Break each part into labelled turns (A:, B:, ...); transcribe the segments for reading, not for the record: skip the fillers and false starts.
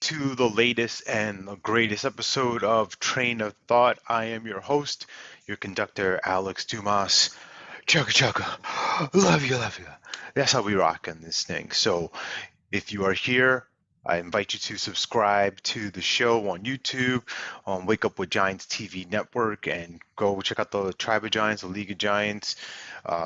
A: to the latest and the greatest episode of Train of Thought. I am your host, your conductor, Alex Dumas. Chugga chugga. Love you. That's how we rock on this thing. So if you are here, I invite you to subscribe to the show on YouTube, on Wake Up with Giants TV network, and go check out the Tribe of Giants, the League of Giants.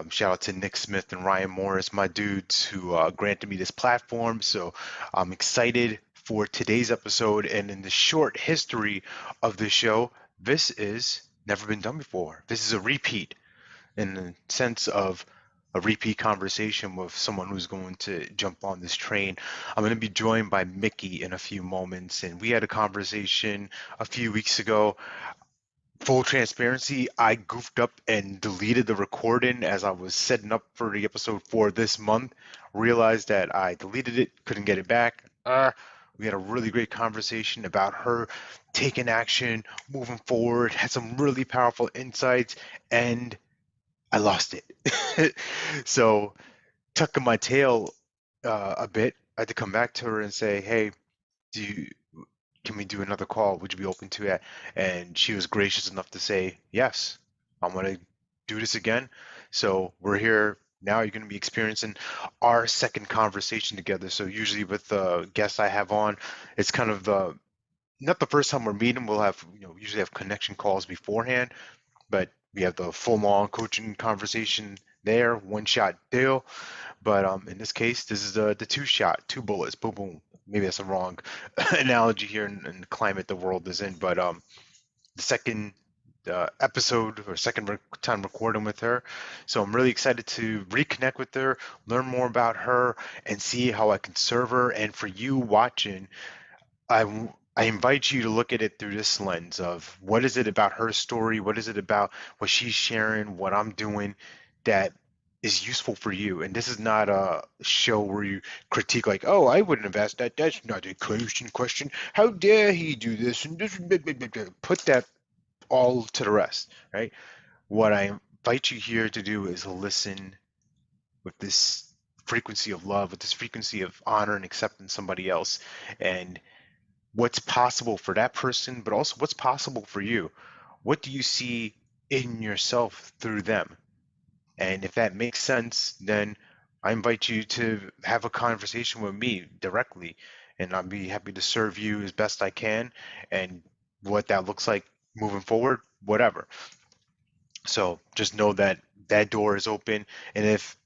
A: Shout out to Nick Smith and Ryan Morris, my dudes, who granted me this platform. So I'm excited for today's episode. And in the short history of the show, this is never been done before. This is a repeat in the sense of a repeat conversation with someone who's going to jump on this train. I'm going to be joined by Mikki in a few moments, and we had a conversation a few weeks ago. Full transparency, I goofed up and deleted the recording as I was setting up for the episode for this month. Realized that I deleted it, couldn't get it back. We had a really great conversation about her taking action, moving forward, had some really powerful insights, and I lost it. So, tucking my tail a bit, I had to come back to her and say, "Hey, do you, can we do another call? Would you be open to it?" And she was gracious enough to say, "Yes, I'm gonna do this again." So we're here now. You're gonna be experiencing our second conversation together. So usually with the guests I have on, it's kind of not the first time we're meeting. We'll have usually have connection calls beforehand, but we have the full-on coaching conversation there, one-shot deal. But in this case, this is the two-shot, two bullets, boom, boom. Maybe that's a wrong analogy here in the climate the world is in. But the second episode or second time recording with her. So I'm really excited to reconnect with her, learn more about her, and see how I can serve her. And for you watching, I invite you to look at it through this lens of what is it about her story? What is it about what she's sharing, what I'm doing that is useful for you? And this is not a show where you critique like, oh, I wouldn't have asked that. That's not a question. How dare he do this? And this, put that all to the rest, right? What I invite you here to do is listen with this frequency of love, with this frequency of honor and accepting somebody else. And what's possible for that person, but also what's possible for you. What do you see in yourself through them? And if that makes sense, then I invite you to have a conversation with me directly, and I'll be happy to serve you as best I can. And what that looks like moving forward, whatever. So just know that that door is open. And if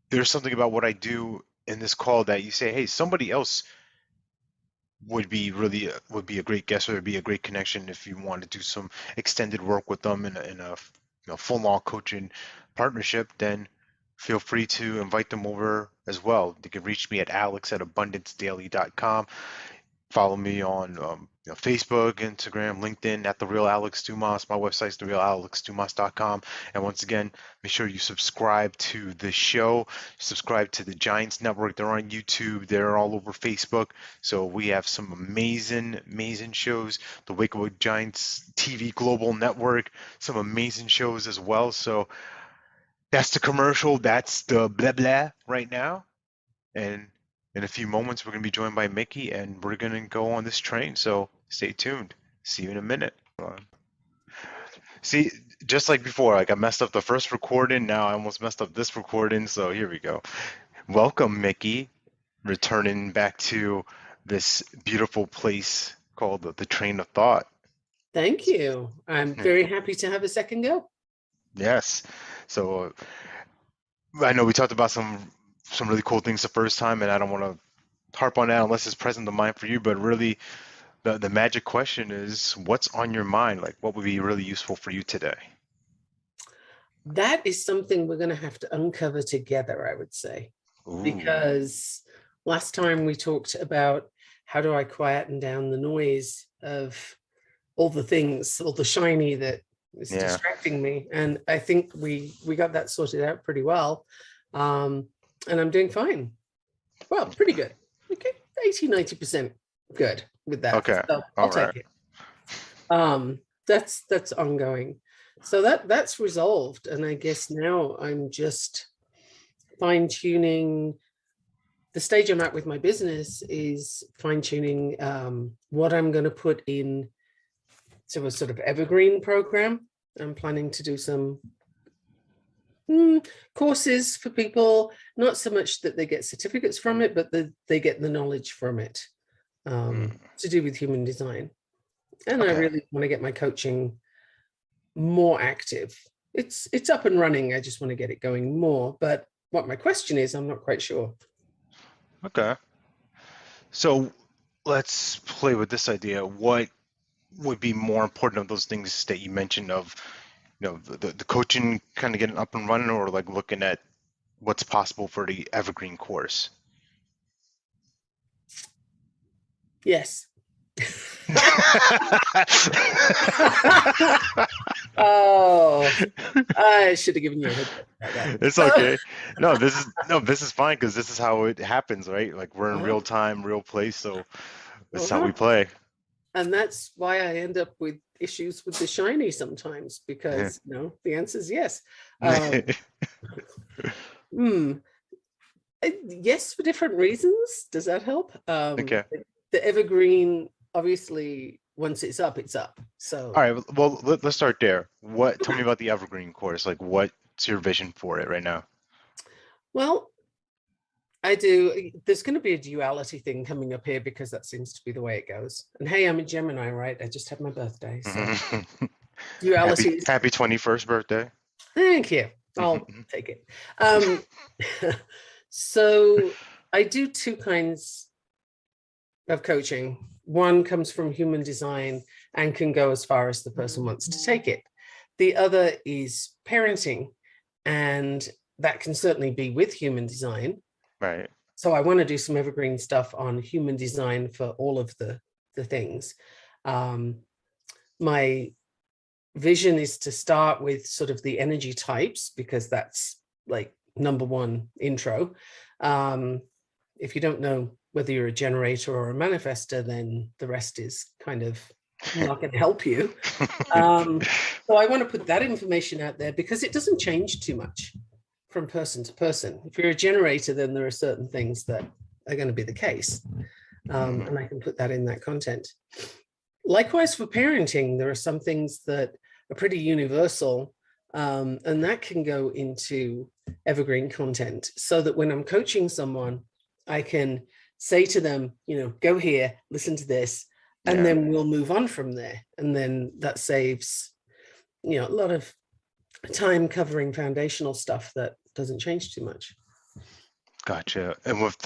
A: there's something about what I do in this call that you say, hey, somebody else would be a great guest or would be a great connection if you want to do some extended work with them in a full-on coaching partnership, then feel free to invite them over as well. You can reach me at alex@abundancedaily.com. Follow me on Facebook, Instagram, LinkedIn at The Real Alex Dumas. My website's therealalexdumas.com. And once again, make sure you subscribe to the show, subscribe to the Giants Network. They're on YouTube. They're all over Facebook. So we have some amazing shows. The Wake Up with Giants TV Global Network, some amazing shows as well. So that's the commercial. That's the blah blah right now. And in a few moments, we're going to be joined by Mikki, and we're going to go on this train. So stay tuned. See you in a minute. See, just like before, like I messed up the first recording. Now I almost messed up this recording. So here we go. Welcome, Mikki, returning back to this beautiful place called the Train of Thought.
B: Thank you. I'm very happy to have a second go.
A: Yes. So I know we talked about some really cool things the first time, and I don't want to harp on that unless it's present in mind for you, but really the magic question is what's on your mind? Like what would be really useful for you today?
B: That is something we're going to have to uncover together, I would say,
A: Ooh.
B: because last time we talked about how do I quieten down the noise of all the things, all the shiny that is distracting me. And I think we got that sorted out pretty well. And I'm doing fine. Well, pretty good. Okay, 80-90% good with that.
A: Okay.
B: So I'll take it. That's ongoing. So that's resolved. And I guess now I'm just fine-tuning the stage I'm at with my business is fine-tuning what I'm going to put in to a sort of evergreen program. I'm planning to do some courses for people, not so much that they get certificates from it, but that they get the knowledge from it, to do with human design. And I really want to get my coaching more active. It's up and running. I just want to get it going more. But what my question is, I'm not quite sure.
A: Okay. So let's play with this idea. What would be more important of those things that you mentioned of, the coaching kind of getting up and running, or like looking at what's possible for the evergreen course?
B: Yes. Oh, I should have given you a heads up about that.
A: It's okay. This is fine because this is how it happens, right? Like we're in real time, real place, so this is how we play.
B: And that's why I end up with issues with the shiny sometimes, because the answer is yes. Yes, for different reasons. Does that help?
A: Okay.
B: The evergreen, obviously, once it's up, it's up. So
A: all right, well, let's start there. Tell me about the evergreen course. Like, what's your vision for it right now?
B: Well, there's going to be a duality thing coming up here, because that seems to be the way it goes. And hey, I'm a Gemini, right? I just had my birthday, so duality.
A: Happy 21st birthday.
B: Thank you. I'll take it. So I do two kinds of coaching. One comes from human design and can go as far as the person wants to take it. The other is parenting, and that can certainly be with human design.
A: Right.
B: So I want to do some evergreen stuff on human design for all of the things. My vision is to start with sort of the energy types, because that's like number one intro. If you don't know whether you're a generator or a manifester, then the rest is kind of not going to help you. So I want to put that information out there, because it doesn't change too much from person to person. If you're a generator, then there are certain things that are going to be the case. And I can put that in that content. Likewise for parenting, there are some things that are pretty universal, and that can go into evergreen content, so that when I'm coaching someone, I can say to them, go here, listen to this, and then we'll move on from there. And then that saves, a lot of time covering foundational stuff that doesn't change too much.
A: Gotcha. And with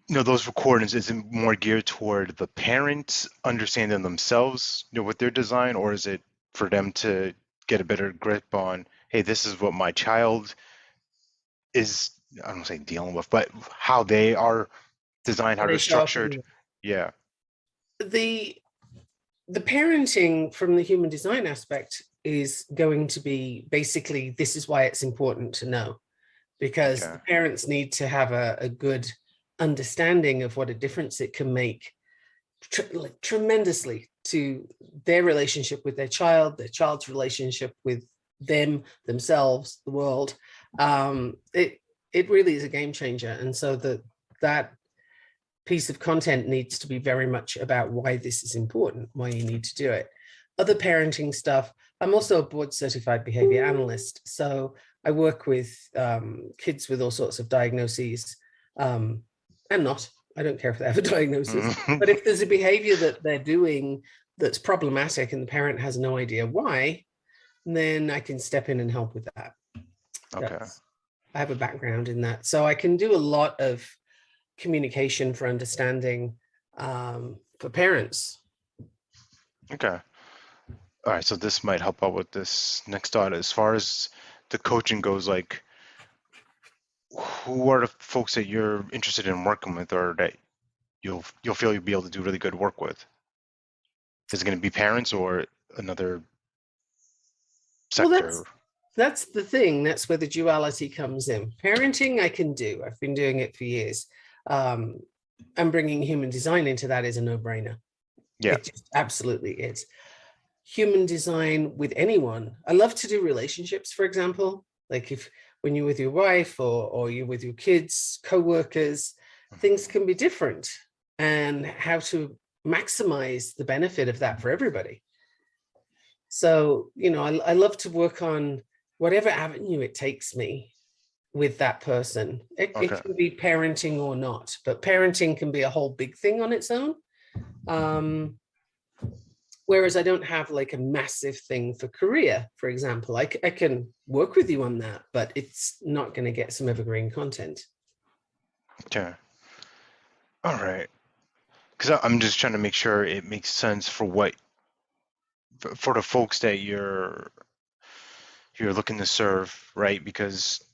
A: those recordings, is it more geared toward the parents understanding themselves, with their design, or is it for them to get a better grip on, hey, this is what my child is, I don't want to say dealing with, but how they are designed, how they're structured? Yeah.
B: The parenting from the human design aspect is going to be basically, this is why it's important to know, because the parents need to have a good understanding of what a difference it can make tremendously to their relationship with their child's relationship with themselves, the world. It really is a game changer. And so that piece of content needs to be very much about why this is important, why you need to do it. Other parenting stuff, I'm also a board certified behavior analyst. So I work with kids with all sorts of diagnoses, and not, I don't care if they have a diagnosis, but if there's a behavior that they're doing that's problematic and the parent has no idea why, then I can step in and help with that.
A: Okay.
B: I have a background in that. So I can do a lot of communication for understanding for parents.
A: Okay. All right. So this might help out with this next thought. As far as the coaching goes, like, who are the folks that you're interested in working with, or that you'll feel you'll be able to do really good work with? Is it going to be parents or another sector?
B: Well, that's the thing. That's where the duality comes in. Parenting, I can do. I've been doing it for years. And bringing human design into that is a no-brainer.
A: Yeah,
B: it just absolutely is. Human design with anyone. I love to do relationships, for example. Like if when you're with your wife or you're with your kids, co-workers, things can be different, and how to maximize the benefit of that for everybody. So, I love to work on whatever avenue it takes me with that person. It
A: Okay.
B: can be parenting or not, but parenting can be a whole big thing on its own. Whereas I don't have like a massive thing for career, for example. I can work with you on that, but it's not going to get some evergreen content.
A: Okay. All right. Because I'm just trying to make sure it makes sense for the folks that you're looking to serve, right? Because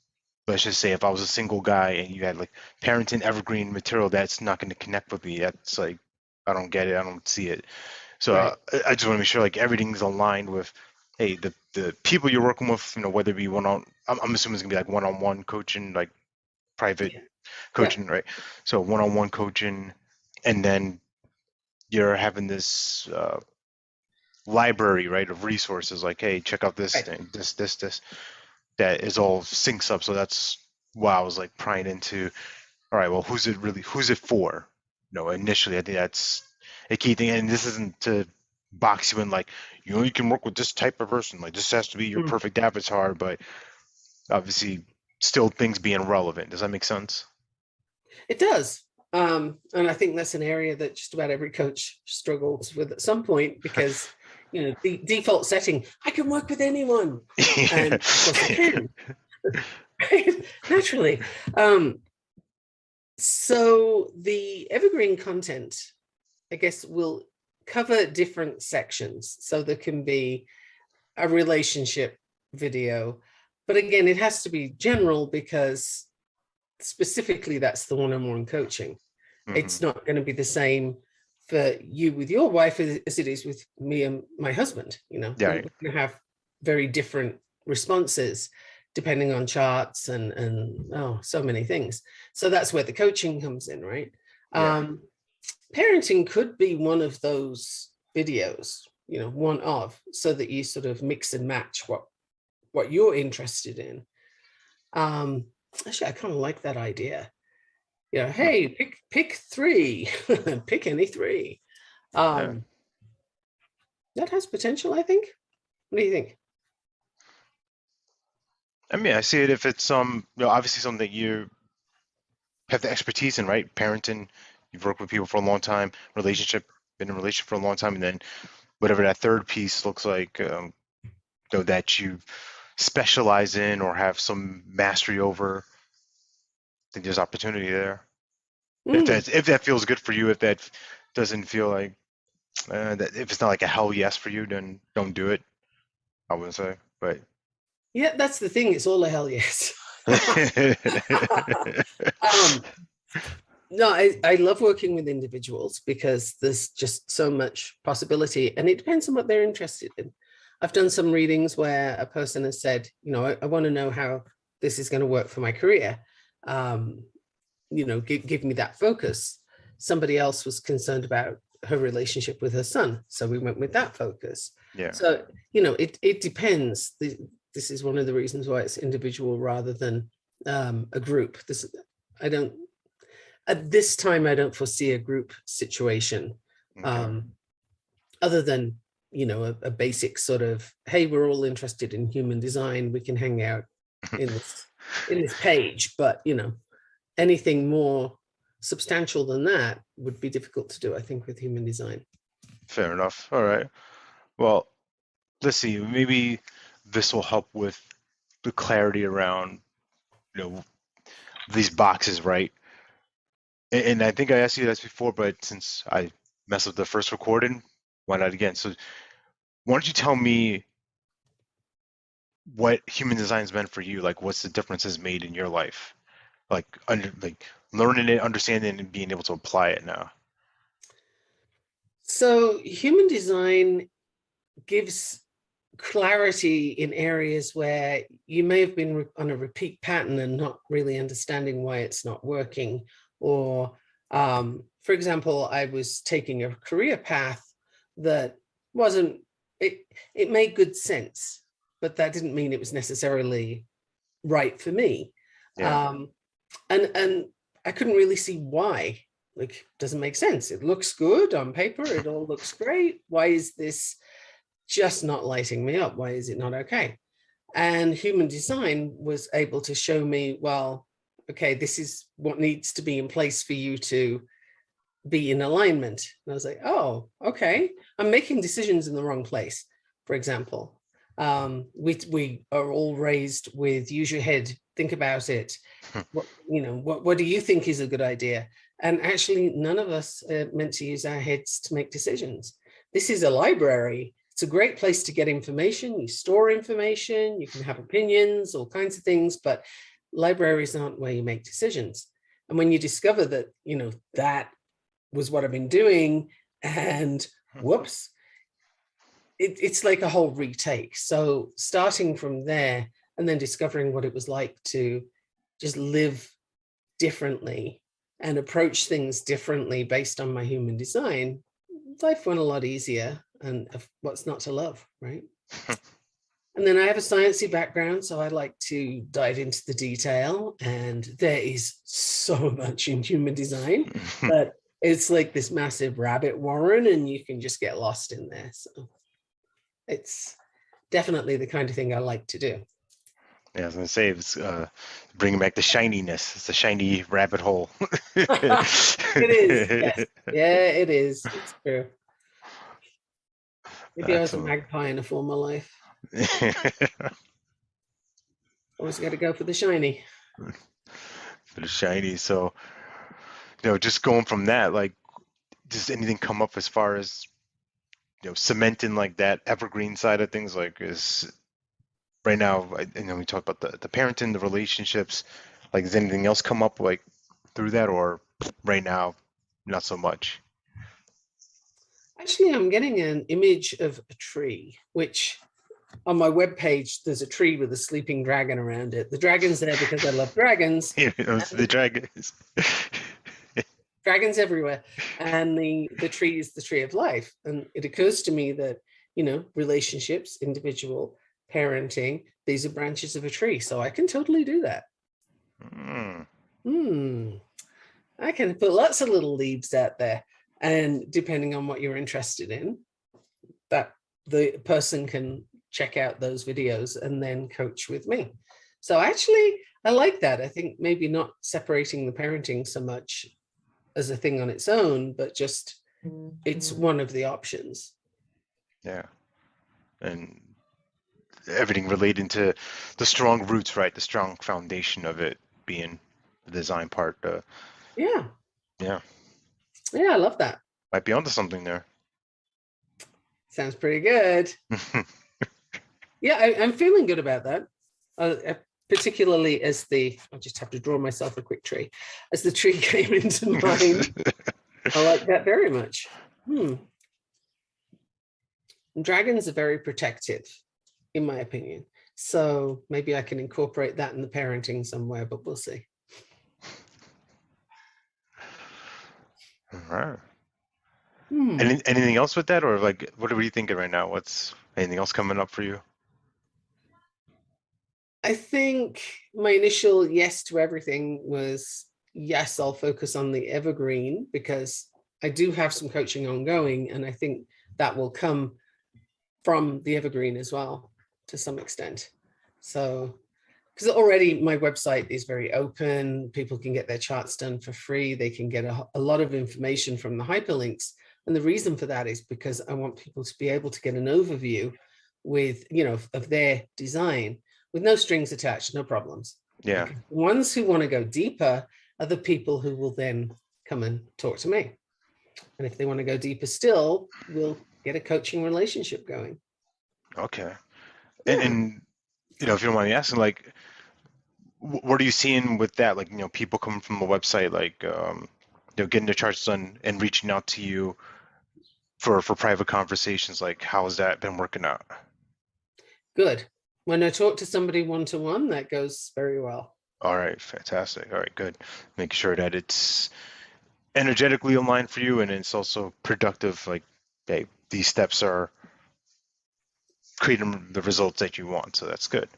A: let's just say if I was a single guy and you had like parenting evergreen material, that's not going to connect with me. That's like, I don't get it. I don't see it. So
B: Right.
A: I just want to make sure like everything's aligned with, hey, the people you're working with, whether it be I'm assuming it's gonna be like one-on-one coaching, like private
B: Yeah. Yeah.
A: coaching, right? So one-on-one coaching, and then you're having this library, right, of resources like, hey, check out this
B: Right.
A: thing, this, that is all syncs up. So that's why I was like prying into, all right, well, who's it for? Initially, I think that's a key thing. And this isn't to box you in like, you can work with this type of person. Like, this has to be your
B: Mm.
A: perfect avatar, but obviously, still things being relevant. Does that make sense?
B: It does. And I think that's an area that just about every coach struggles with at some point, because the default setting, I can work with anyone, and of course I can. Naturally. So the evergreen content, I guess, will cover different sections. So there can be a relationship video, but again, it has to be general, because specifically that's the one-on-one coaching. It's not going to be the same for you with your wife as it is with me and my husband.
A: Yeah.
B: We're
A: Right.
B: going to have very different responses depending on charts and so many things. So that's where the coaching comes in, right?
A: Yeah.
B: Parenting could be one of those videos, one of, so that you sort of mix and match what you're interested in. Actually, I kind of like that idea. Hey, pick three, pick any three.
A: Yeah.
B: That has potential, I think. What do you think?
A: I mean, I see it if it's obviously something that you have the expertise in, right? Parenting, you've worked with people for a long time, been in a relationship for a long time, and then whatever that third piece looks like, that you specialize in or have some mastery over, I think there's opportunity there.
B: Mm,
A: If that feels good for you, if that doesn't feel like that, if it's not like a hell yes for you, then don't do it. I wouldn't say, but
B: yeah, that's the thing. It's all a hell yes. um, no, I love working with individuals because there's just so much possibility, and it depends on what they're interested in. I've done some readings where a person has said, I want to know how this is going to work for my career. Give me that focus. Somebody else was concerned about her relationship with her son, so we went with that focus.
A: Yeah.
B: So it depends. This is one of the reasons why it's individual rather than a group. At this time I don't foresee a group situation,
A: Okay.
B: other than a basic sort of, hey, we're all interested in human design, we can hang out in this page, but anything more substantial than that would be difficult to do, I think, with human design.
A: Fair enough. All right. Well, let's see. Maybe this will help with the clarity around, you know, these boxes, right? And I think I asked you this before, but since I messed up the first recording, why not again? So why don't you tell me what human design's meant for you? Like, what's the differences made in your life? Like learning it, understanding it, and being able to apply it now.
B: So human design gives clarity in areas where you may have been on a repeat pattern and not really understanding why it's not working. Or, for example, I was taking a career path that it made good sense, but that didn't mean it was necessarily right for me.
A: Yeah.
B: And I couldn't really see why. Like, doesn't make sense. It looks good on paper. It all looks great. Why is this just not lighting me up? Why is it not okay? And human design was able to show me, well, okay, this is what needs to be in place for you to be in alignment. And I was like, oh, okay, I'm making decisions in the wrong place. For example, we are all raised with use your head, think about it. What do you think is a good idea? And actually, none of us are meant to use our heads to make decisions. This is a library. It's a great place to get information. You store information, you can have opinions, all kinds of things, but libraries aren't where you make decisions. And when you discover that, that was what I've been doing, and whoops, it's like a whole retake. So starting from there and then discovering what it was like to just live differently and approach things differently based on my human design, life went a lot easier. And what's not to love, right? And then I have a sciencey background, so I like to dive into the detail, and there is so much in human design, but it's like this massive rabbit warren, and you can just get lost in there. So it's definitely the kind of thing I like to do.
A: Yeah, I was gonna say it's bringing back the shininess. It's a shiny rabbit hole.
B: It is, yes. Yeah, it is. It's true. Maybe I was a magpie in a former life. Always got to go for the shiny.
A: For the shiny. So, just going from that, like, does anything come up as far as cementing like that evergreen side of things? Like, is right now, we talked about the parenting, the relationships. Like, does anything else come up like through that, or right now, not so much?
B: Actually, I'm getting an image of a tree, which on my webpage, there's a tree with a sleeping dragon around it. The dragon's there because I love dragons.
A: The dragons.
B: Dragons everywhere. And the tree is the tree of life. And it occurs to me that, relationships, individual, parenting, these are branches of a tree. So I can totally do that. I can put lots of little leaves out there. And depending on what you're interested in, that the person can check out those videos and then coach with me. So actually, I like that. I think maybe not separating the parenting so much as a thing on its own, but just it's one of the options.
A: Yeah. And everything relating to the strong roots, right? The strong foundation of it being the design part.
B: Yeah.
A: Yeah.
B: Yeah, I love that.
A: Might be onto something there.
B: Sounds pretty good. Yeah, I'm feeling good about that. Particularly as I just have to draw myself a quick tree. As the tree came into mind, I like that very much. Dragons are very protective, in my opinion. So maybe I can incorporate that in the parenting somewhere, but we'll see.
A: All right. Anything else with that, or like, what are you thinking right now? What's anything else coming up for you?
B: I think my initial yes to everything was yes, I'll focus on the evergreen because I do have some coaching ongoing, and I think that will come from the evergreen as well to some extent. So, because already my website is very open, people can get their charts done for free. They can get a lot of information from the hyperlinks. And the reason for that is because I want people to be able to get an overview with, of their design with no strings attached, no problems.
A: Yeah.
B: Because the ones who want to go deeper are the people who will then come and talk to me. And if they want to go deeper still, we'll get a coaching relationship going.
A: Okay. Yeah. And if you don't mind me asking, like, what are you seeing with that? Like, people coming from the website, like, getting their charts done and reaching out to you for private conversations. Like, how has that been working out?
B: Good. When I talk to somebody one-to-one, that goes very well.
A: All right, fantastic. All right, good. Make sure that it's energetically aligned for you and it's also productive. Like, hey, these steps are creating the results that you want. So that's good.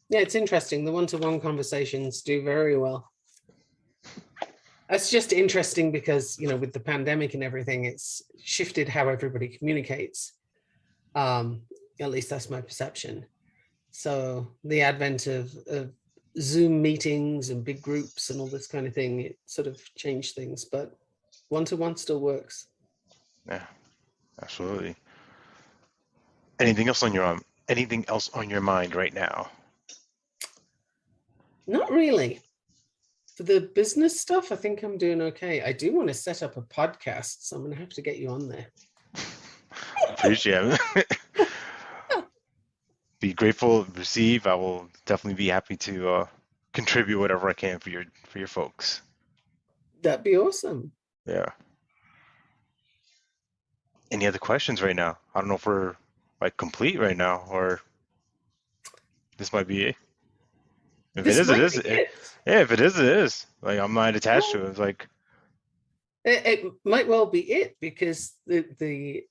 B: Yeah, it's interesting. The one-to-one conversations do very well. It's just interesting because, with the pandemic and everything, it's shifted how everybody communicates. At least that's my perception. So the advent of Zoom meetings and big groups and all this kind of thing, it sort of changed things, but one-to-one still works.
A: Yeah, absolutely. Anything else on your mind right now?
B: Not really. For the business stuff, I think I'm doing okay. I do want to set up a podcast, so I'm going to have to get you on there.
A: Appreciate it. Be grateful, receive. I will definitely be happy to contribute whatever I can for your folks.
B: That'd be awesome.
A: Yeah. Any other questions right now? I don't know if we're like complete right now, or this might be it. If it
B: This
A: is, it
B: might
A: is.
B: be it.
A: Yeah, if it is, it is. Like I'm not attached to it. It's like,
B: It might well be it, because the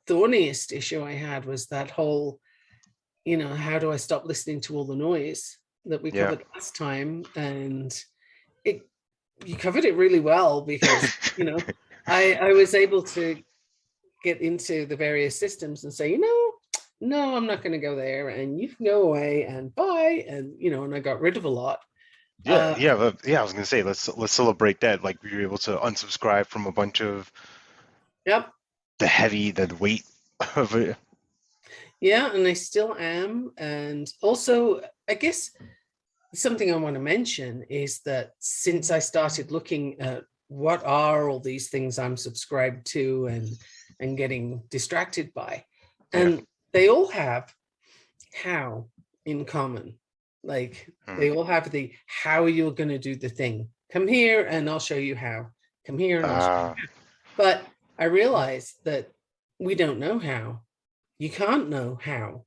B: thorniest issue I had was that whole, how do I stop listening to all the noise that we
A: yeah.
B: covered last time? And you covered it really well, because, I was able to get into the various systems and say, no, I'm not going to go there, and you can go away and bye. And, and I got rid of a lot.
A: Yeah. I was gonna say let's celebrate that. Like we were able to unsubscribe from a bunch of
B: Yep.
A: the weight of it.
B: Yeah, and I still am. And also, I guess something I want to mention is that since I started looking at what are all these things I'm subscribed to and getting distracted by,
A: Yeah.
B: and they all have how in common. Like they all have the how you're going to do the thing. Come here and I'll show you how. Come here and I'll show you how. But I realized that we don't know how. You can't know how.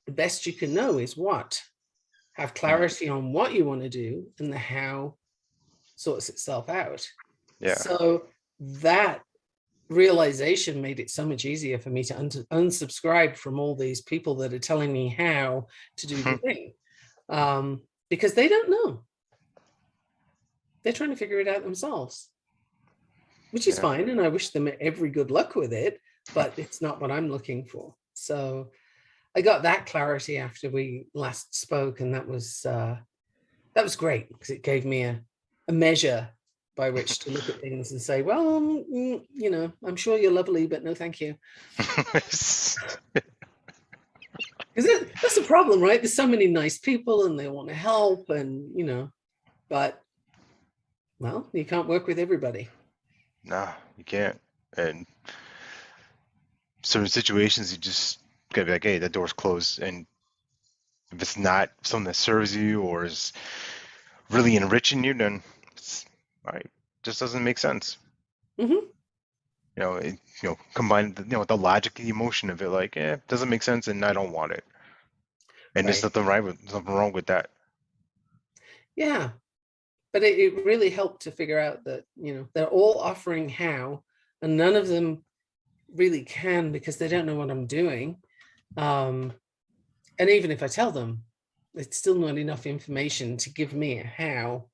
B: The best you can know is what. Have clarity on what you want to do, and the how sorts itself out.
A: Yeah.
B: So that realization made it so much easier for me to unsubscribe from all these people that are telling me how to do the thing, because they don't know. They're trying to figure it out themselves, which is fine, and I wish them every good luck with it, but it's not what I'm looking for. So I got that clarity after we last spoke, and that was great, because it gave me a measure by which to look at things and say, well, I'm sure you're lovely, but no, thank you. Because that's the problem, right? There's so many nice people and they want to help, and but well, you can't work with everybody.
A: Nah, you can't. And certain situations, you just gotta be like, hey, that door's closed. And if it's not something that serves you or is really enriching you, then it's all right. Just doesn't make sense.
B: Mm-hmm.
A: Combine the logic and the emotion of it, like, it doesn't make sense, and I don't want it. And there's
B: Right.
A: nothing wrong with that.
B: Yeah. But it really helped to figure out that, they're all offering how, and none of them really can, because they don't know what I'm doing. And even if I tell them, it's still not enough information to give me a how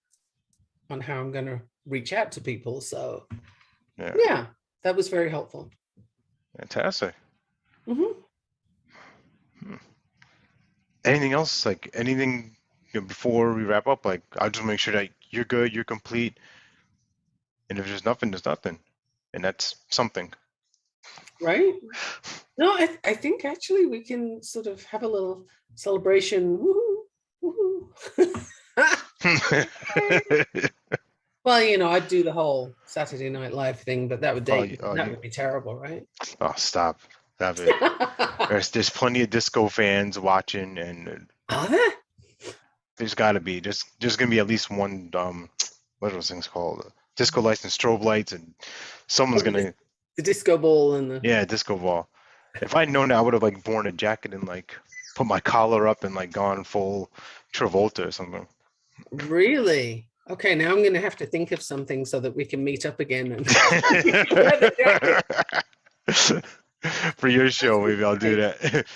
B: on how I'm going to reach out to people. So yeah, that was very helpful.
A: Fantastic.
B: Mm-hmm.
A: Anything else? Like anything before we wrap up? Like I'll just make sure that you're good, you're complete, and if there's nothing, there's nothing, and that's something.
B: Right? No, I think actually we can sort of have a little celebration. Woohoo, woohoo. Well, I'd do the whole Saturday Night Live thing, but that would be terrible, right?
A: Oh, stop it. There's plenty of disco fans watching, and
B: Are there?
A: there's got to be there's gonna be at least one what are those things called? Disco lights and strobe lights, and someone's gonna
B: the disco ball and the
A: disco ball. If I'd known that, I would have like worn a jacket and like put my collar up and like gone full Travolta or something.
B: Really? Okay, now I'm going to have to think of something so that we can meet up again. And
A: for your show, maybe I'll do that.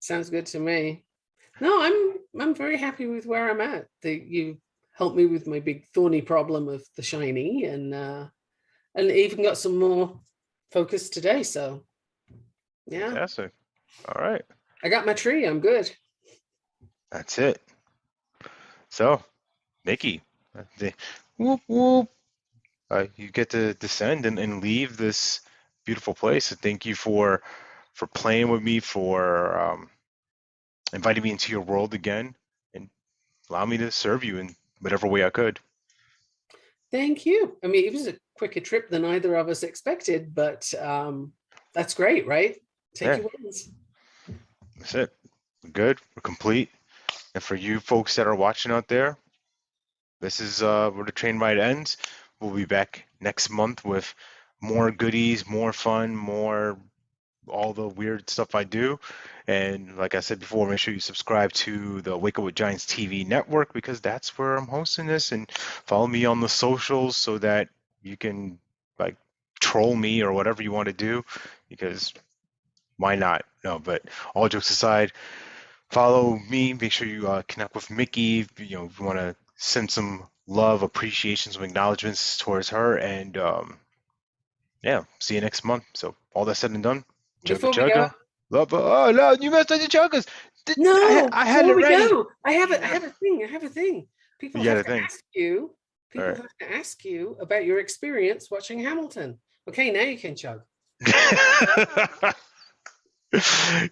B: Sounds good to me. No, I'm very happy with where I'm at. You helped me with my big thorny problem of the shiny, and even got some more focus today. So yeah,
A: Fantastic. All right.
B: I got my tree. I'm good.
A: That's it. So, Mickey, the whoop whoop. You get to descend and leave this beautiful place. So thank you for playing with me, for inviting me into your world again, and allow me to serve you in whatever way I could.
B: Thank you. I mean, it was a quicker trip than either of us expected, but that's great, right? Take
A: Yeah,
B: your wins.
A: that's it. We're good. We're complete. And for you folks that are watching out there, this is where the train ride ends. We'll be back next month with more goodies, more fun, more all the weird stuff I do. And like I said before, make sure you subscribe to the Wake Up with Giants TV network because that's where I'm hosting this. And follow me on the socials so that you can like troll me or whatever you want to do because why not? No, but all jokes aside, follow me. Make sure you connect with Mickey. If you want to send some love, appreciation, some acknowledgments towards her. And yeah, see you next month. So all that said and done, chugga
B: Before we go,
A: chugga. Love. Oh no, you messed up the chuggas.
B: no,
A: I had
B: before
A: it
B: we
A: ready.
B: go, I have a thing. I have a thing. People
A: You got
B: have
A: a
B: to
A: thing.
B: ask you.
A: All
B: People
A: right.
B: have to ask you about your experience watching Hamilton. Okay, now you can chug.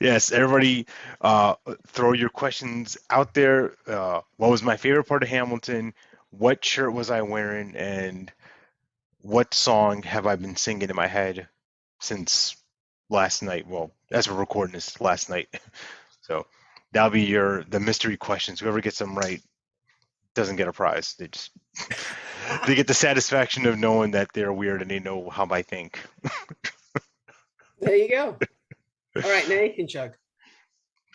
A: Yes, everybody, throw your questions out there. What was my favorite part of Hamilton? What shirt was I wearing? And what song have I been singing in my head since last night? Well, as we're recording this last night. So that'll be the mystery questions. Whoever gets them right doesn't get a prize. They get the satisfaction of knowing that they're weird and they know how I think.
B: There you go. All right, now you can chug.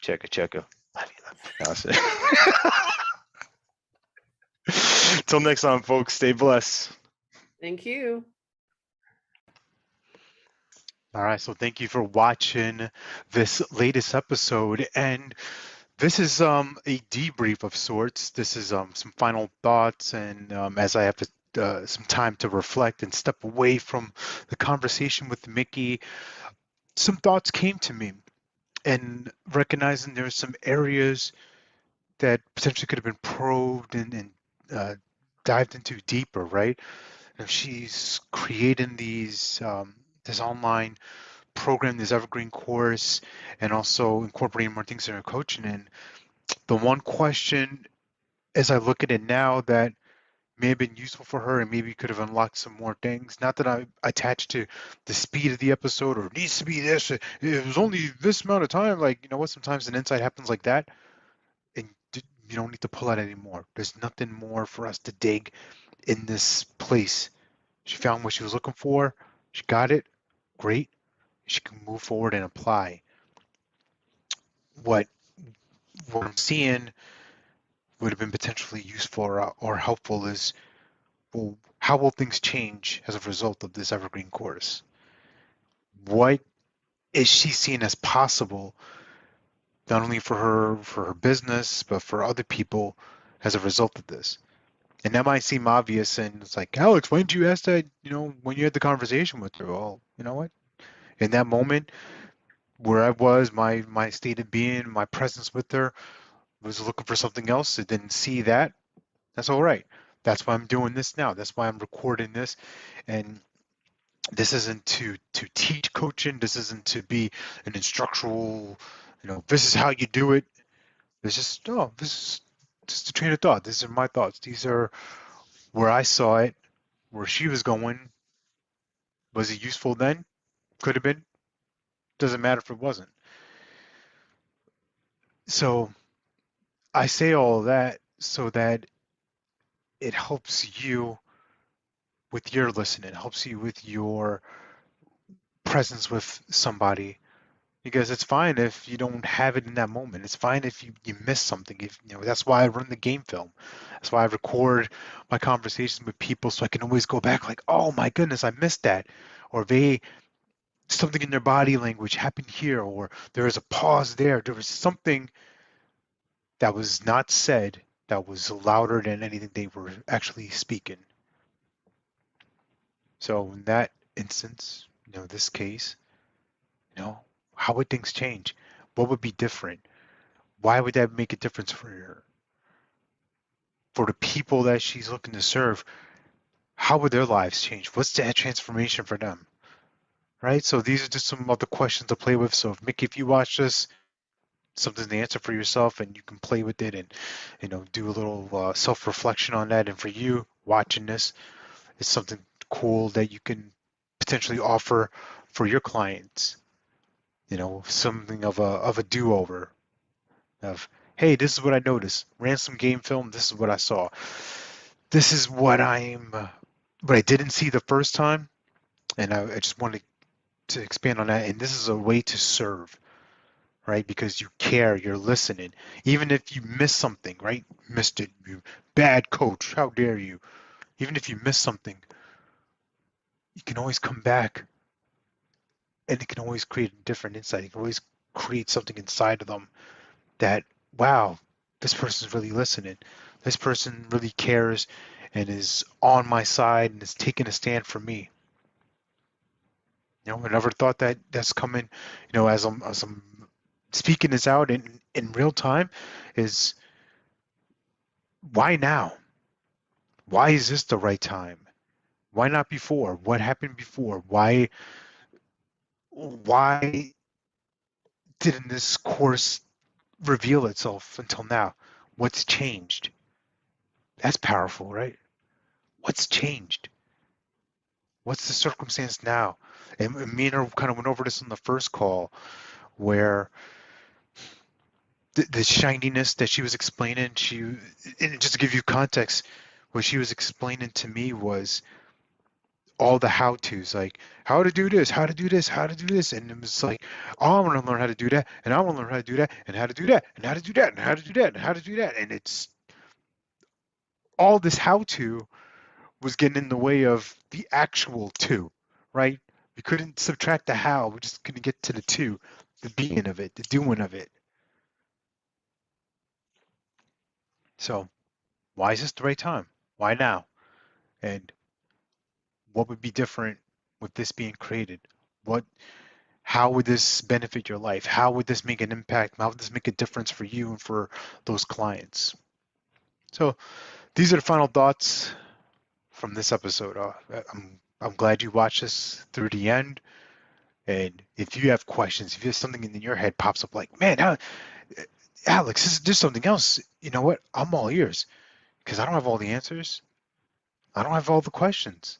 A: Check it, check it. Love you, love you. That's it. Till next time, folks. Stay blessed.
B: Thank you.
A: All right, so thank you for watching this latest episode, and this is a debrief of sorts. This is some final thoughts, and as I have some time to reflect and step away from the conversation with Mickey, some thoughts came to me, and recognizing there's some areas that potentially could have been probed and uh, dived into deeper, right? And she's creating this online program, this evergreen course, and also incorporating more things in her coaching. And the one question, as I look at it now, that may have been useful for her and maybe could have unlocked some more things. Not that I attached to the speed of the episode or it needs to be this. It was only this amount of time. Like, you know what? Sometimes an insight happens like that, and you don't need to pull out anymore. There's nothing more for us to dig in this place. She found what she was looking for. She got it. Great. She can move forward and apply. What what I'm seeing would have been potentially useful or helpful is, well, how will things change as a result of this evergreen course? What is she seeing as possible, not only for her business, but for other people as a result of this? And that might seem obvious, and it's like, Alex, why didn't you ask that, when you had the conversation with her? Well, you know what? In that moment, where I was, my state of being, my presence with her was looking for something else. I didn't see that. That's all right. That's why I'm doing this now. That's why I'm recording this. And this isn't to teach coaching. This isn't to be an instructional, this is how you do it. It's just, oh, this is just a train of thought. These are my thoughts. These are where I saw it, where she was going. Was it useful then? Could have been. Doesn't matter if it wasn't. So I say all of that so that it helps you with your listening. It helps you with your presence with somebody, because it's fine if you don't have it in that moment. It's fine if you miss something. If that's why I run the game film. That's why I record my conversations with people so I can always go back like, oh my goodness, I missed that. Or they something in their body language happened here, or there was a pause there. There was something that was not said, that was louder than anything they were actually speaking. So in that instance, this case, how would things change? What would be different? Why would that make a difference for her? For the people that she's looking to serve, how would their lives change? What's that transformation for them? Right? So these are just some of the questions to play with. So if Mikki, if you watch this, something to answer for yourself, and you can play with it and do a little self-reflection on that. And for you watching this, it's something cool that you can potentially offer for your clients. Something of a do-over of, hey, this is what I noticed. Ran some game film. This is what I saw. This is what what I didn't see the first time, and I just wanted to expand on that. And this is a way to serve, right? Because you care, you're listening. Even if you miss something, right? Missed it, you bad coach, how dare you? Even if you miss something, you can always come back, and it can always create a different insight. It can always create something inside of them that, wow, this person's really listening. This person really cares and is on my side and is taking a stand for me. I never thought that that's coming, as I'm speaking this out in real time, is why now? Why is this the right time? Why not before? What happened before? Why didn't this course reveal itself until now? What's changed? That's powerful, right? What's changed? What's the circumstance now? And me and her kind of went over this on the first call, where the shininess that she was explaining, and just to give you context, what she was explaining to me was all the how-tos, like how to do this, how to do this, how to do this. And it was like, oh, I want to learn how to do that, and I want to learn how to do that, and how to do that, and how to do that, and how to do that, and how to do that. And it's all this how-to was getting in the way of the actual two, right? We couldn't subtract the how. We're just going to get to the two, the being of it, the doing of it. So why is this the right time? Why now? And what would be different with this being created? What, how would this benefit your life? How would this make an impact? How would this make a difference for you and for those clients? So these are the final thoughts from this episode. I'm glad you watched this through the end. And if you have questions, if there's something in your head pops up like, man, Alex, there's something else. You know what? I'm all ears because I don't have all the answers. I don't have all the questions.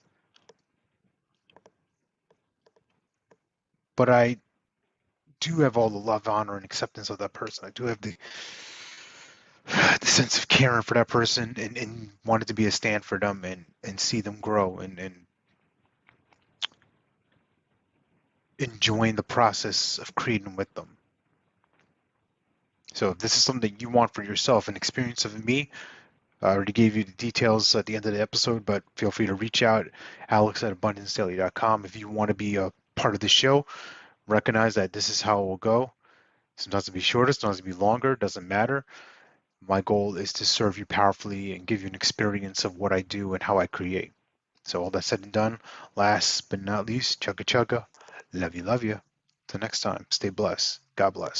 A: But I do have all the love, honor, and acceptance of that person. I do have the sense of caring for that person and wanted to be a stand for them and see them grow and enjoying the process of creating with them. So if this is something you want for yourself, an experience of me, I already gave you the details at the end of the episode, but feel free to reach out, alex@abundancedaily.com. If you want to be a part of the show, recognize that this is how it will go. Sometimes it'll be shorter, sometimes it'll be longer, doesn't matter. My goal is to serve you powerfully and give you an experience of what I do and how I create. So all that said and done, last but not least, chugga chugga, love you, love you. Till next time, stay blessed. God bless.